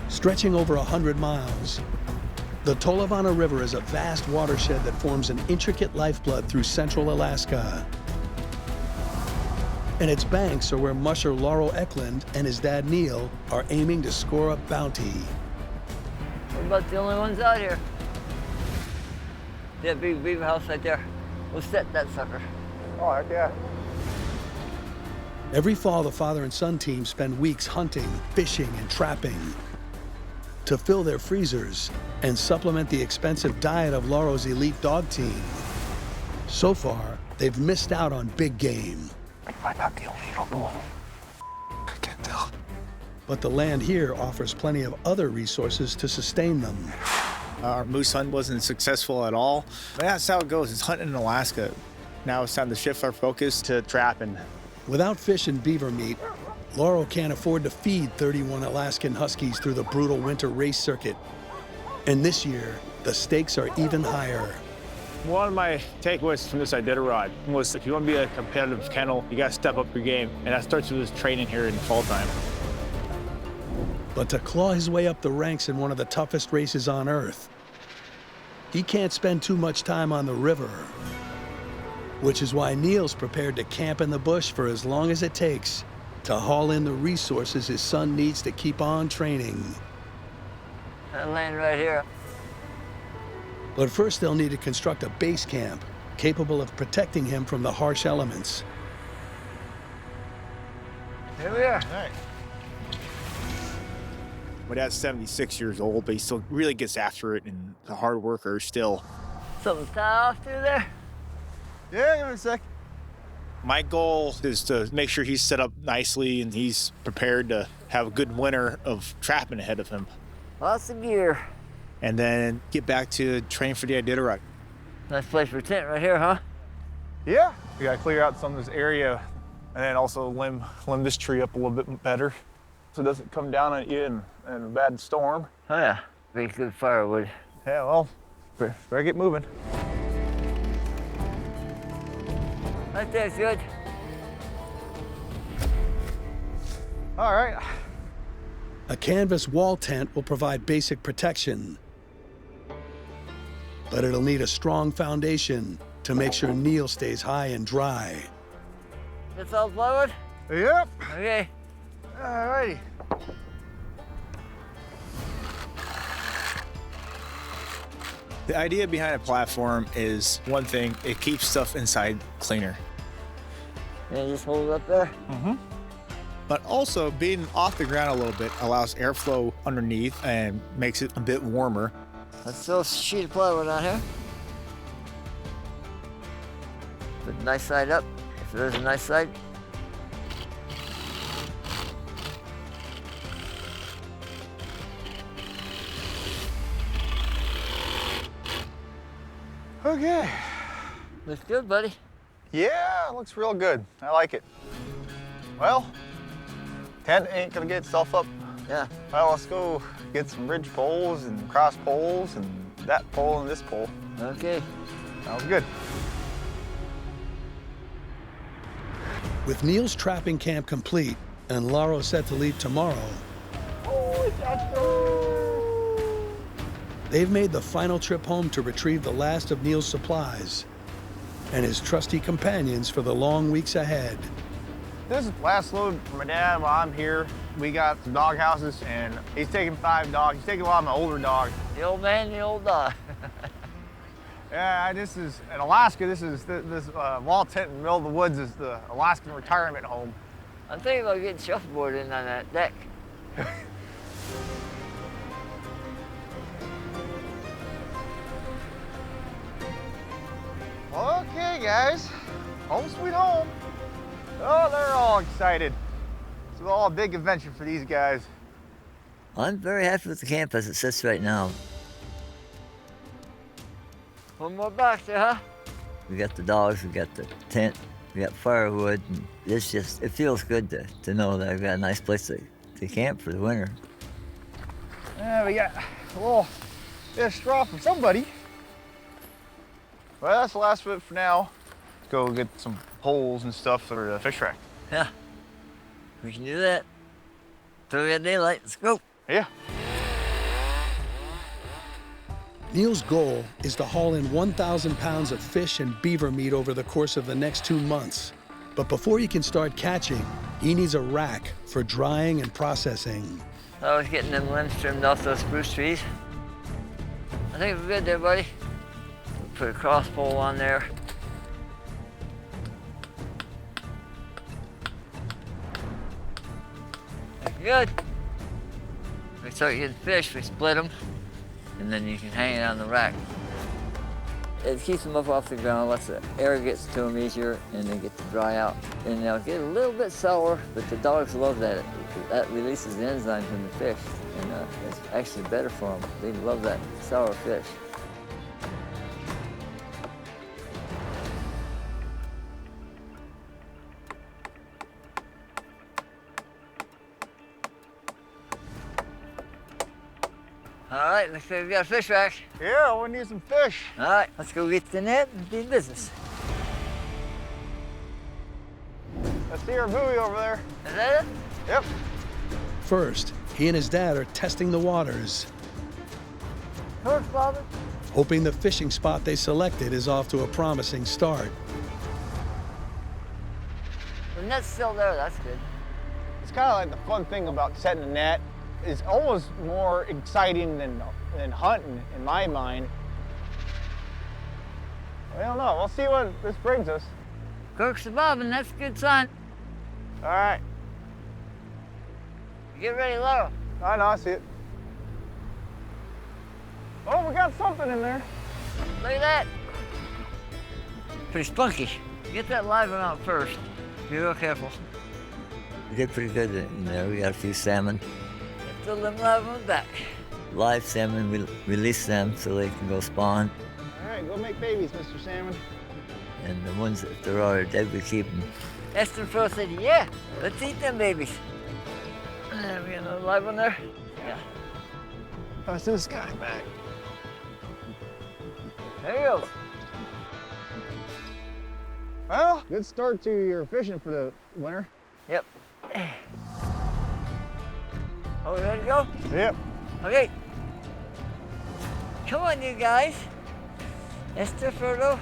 Stretching over 100 miles, the Tolovana River is a vast watershed that forms an intricate lifeblood through central Alaska. And its banks are where musher Lauro and his dad Neil are aiming to score a bounty. We're about the only ones out here. That big beaver house right there. We'll set that sucker. Oh, heck yeah. Every fall, the father and son team spend weeks hunting, fishing, and trapping to fill their freezers and supplement the expensive diet of Lauro's elite dog team. So far, they've missed out on big game. Might not be illegal. I can't tell. But the land here offers plenty of other resources to sustain them. Our moose hunt wasn't successful at all. But that's how it goes. It's hunting in Alaska. Now it's time to shift our focus to trapping. Without fish and beaver meat, Laurel can't afford to feed 31 Alaskan huskies through the brutal winter race circuit. And this year, the stakes are even higher. One of my takeaways from this Iditarod was if you want to be a competitive kennel, you got to step up your game. And that starts with this training here in fall time. But to claw his way up the ranks in one of the toughest races on Earth, he can't spend too much time on the river. Which is why Neil's prepared to camp in the bush for as long as it takes to haul in the resources his son needs to keep on training. That land right here. But first they'll need to construct a base camp capable of protecting him from the harsh elements. Here we are. All right. My dad's 76 years old, but he still really gets after it and a hard worker still. Something tie off through there? Yeah, give me a sec. My goal is to make sure he's set up nicely and he's prepared to have a good winter of trapping ahead of him. Lots of gear. And then get back to train for the Iditarod. Nice place for a tent right here, huh? Yeah. We gotta clear out some of this area and then also limb this tree up a little bit better so it doesn't come down on you in a bad storm. Oh yeah, make good firewood. Yeah, well, better get moving. Right there's good. All right. A canvas wall tent will provide basic protection, but it'll need a strong foundation to make sure Neil stays high and dry. That's all plywood? Yep. Okay. All righty. The idea behind a platform is one thing, it keeps stuff inside cleaner. Yeah, just hold it up there. Mm-hmm. But also being off the ground a little bit allows airflow underneath and makes it a bit warmer. Let's throw a sheet of plywood on here. Put the nice side up, if there is a nice side. Okay. Looks good, buddy. Yeah, it looks real good. I like it. Well, tent ain't gonna get itself up. Yeah. Well, let's go get some ridge poles and cross poles and that pole and this pole. Okay. Sounds good. With Neil's trapping camp complete and Lauro set to leave tomorrow, they've made the final trip home to retrieve the last of Neil's supplies and his trusty companions for the long weeks ahead. This is the last load for my dad while I'm here. We got some dog houses and he's taking 5 dogs. He's taking a lot of my older dogs. The old man, the old dog. Yeah, this is, in Alaska, this wall tent in the middle of the woods is the Alaskan retirement home. I'm thinking about getting shuffleboard in on that deck. Okay, guys, home sweet home. Oh, they're all excited. It's all a big adventure for these guys. I'm very happy with the camp as it sits right now. One more box there, huh? We got the dogs, we got the tent, we got firewood, and it feels good to know that I've got a nice place to camp for the winter. Yeah, we got a little bit of straw from somebody. Well, that's the last of it for now. Let's go get some poles and stuff for the fish rack. Yeah, we can do that. Till we got daylight, let's go. Yeah. Neil's goal is to haul in 1,000 pounds of fish and beaver meat over the course of the next 2 months. But before he can start catching, he needs a rack for drying and processing. I was getting them limbs trimmed off those spruce trees. I think we're good there, buddy. Put a cross pole on there. Good. We start getting fish, we split them, and then you can hang it on the rack. It keeps them up off the ground, lets the air gets to them easier, and they get to dry out. And they'll get a little bit sour, but the dogs love that. That releases the enzymes in the fish, and it's actually better for them. They love that sour fish. All right, looks like we got a fish rack. Yeah, we need some fish. All right, let's go get the net and be in business. I see our buoy over there. Is that it? Yep. First, he and his dad are testing the waters, Torch, Father. hoping the fishing spot they selected is off to a promising start. The net's still there, that's good. It's kind of like the fun thing about setting a net. It's almost more exciting than hunting, in my mind. I don't know. We'll see what this brings us. Corks are bobbing, that's a good sign. All right. Get ready, Laurel. I know, I see it. Oh, we got something in there. Look at that. Pretty spunky. Get that live one out first. Be real careful. We did pretty good in there. We got a few salmon. Throw them live ones back. Live salmon, we release them so they can go spawn. All right, go make babies, Mr. Salmon. And the ones that they're already dead, we keep them. S14 said, yeah, let's eat them babies. And we got another live one there. Yeah. Pass this guy back. There you go. Well, good start to your fishing for the winter. Yep. Are we ready to go? Yep. Okay. Come on, you guys. S14.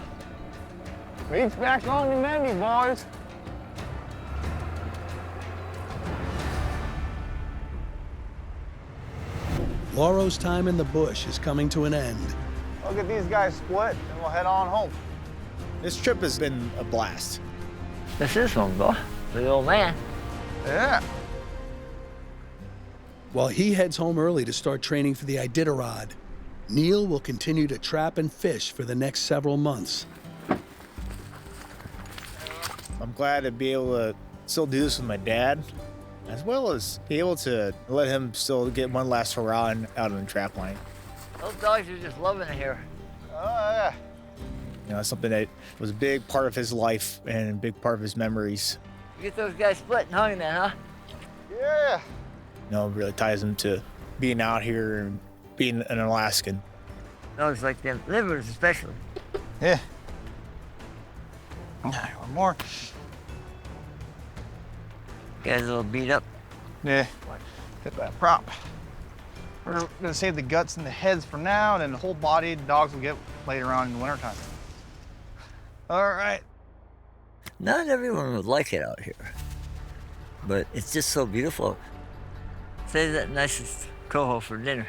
Meat's back on the menu, boys. Lauro's time in the bush is coming to an end. I'll get these guys split and we'll head on home. This trip has been a blast. This is one, boy. For the old man. Yeah. While he heads home early to start training for the Iditarod, Neil will continue to trap and fish for the next several months. I'm glad to be able to still do this with my dad, as well as be able to let him still get one last hurrah out on the trap line. Those dogs are just loving it here. Oh, yeah. You know, something that was a big part of his life and a big part of his memories. You get those guys split and hung then, huh? Yeah. You know, it really ties him to being out here and being an Alaskan. Dogs like them livers especially. Yeah. All right, one more. Guys a little beat up. Yeah. Hit that prop. We're gonna save the guts and the heads for now, and then the whole body the dogs will get later on in the wintertime. All right. Not everyone would like it out here, but it's just so beautiful. Save that nicest coho for dinner.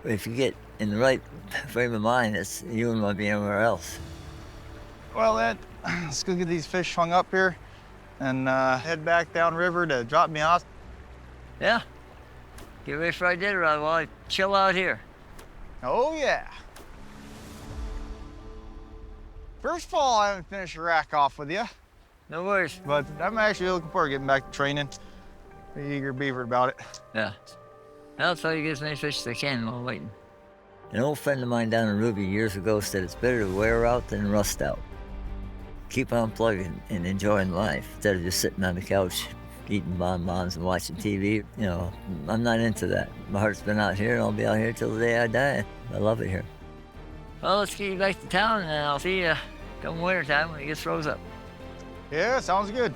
If you get in the right frame of mind, you wouldn't want to be anywhere else. Well, Ed, let's go get these fish hung up here and head back downriver to drop me off. Yeah. Get ready for our dinner while I chill out here. Oh, yeah. First of all, I haven't finished the rack off with you, No worries. but I'm actually looking forward to getting back to training. Pretty eager beaver about it. Yeah. I'll try to get as many fish as I can while waiting. An old friend of mine down in Ruby years ago said it's better to wear out than rust out. Keep on plugging and enjoying life instead of just sitting on the couch eating bonbons and watching TV. You know, I'm not into that. My heart's been out here and I'll be out here till the day I die. I love it here. Well, let's get you back to town and I'll see you come wintertime when it gets froze up. Yeah, sounds good.